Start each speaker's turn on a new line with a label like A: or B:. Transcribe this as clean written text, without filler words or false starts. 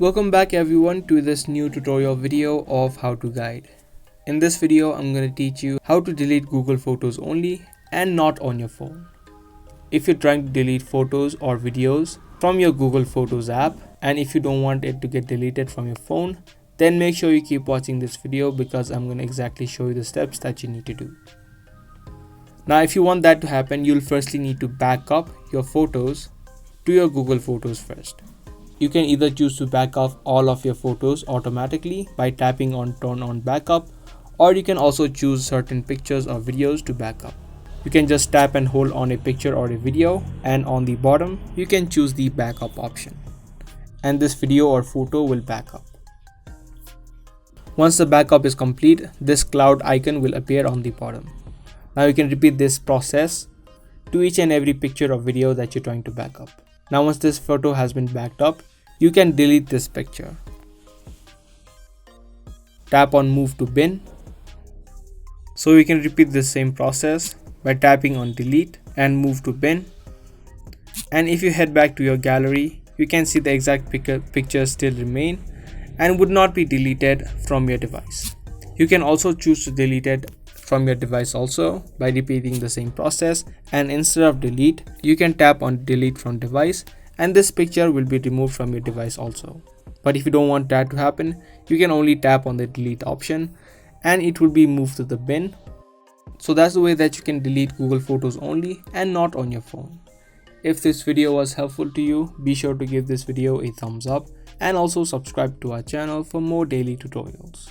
A: Welcome back everyone to this new tutorial video of how to guide. In this video I'm going to teach you how to delete Google Photos only and not on your phone. If you're trying to delete photos or videos from your Google Photos app, and if you don't want it to get deleted from your phone, then make sure you keep watching this video because I'm going to exactly show you the steps that you need to do. Now if you want that to happen, you'll firstly need to back up your photos to your Google Photos first. You can either choose to back up all of your photos automatically by tapping on turn on backup, or you can also choose certain pictures or videos to back up. You can just tap and hold on a picture or a video, and on the bottom you can choose the backup option, and this video or photo will back up. Once the backup is complete, this cloud icon will appear on the bottom. Now you can repeat this process to each and every picture or video that you're trying to back up. Now once this photo has been backed up, you can delete this picture. Tap on move to bin. So you can repeat the same process by tapping on delete and move to bin. And if you head back to your gallery, you can see the exact pictures still remain and would not be deleted from your device. You can also choose to delete it from your device also by repeating the same process, and instead of delete, you can tap on delete from device and this picture will be removed from your device also. But if you don't want that to happen, you can only tap on the delete option and it will be moved to the bin. So that's the way that you can delete Google Photos only and not on your phone. If this video was helpful to you, be sure to give this video a thumbs up and also subscribe to our channel for more daily tutorials.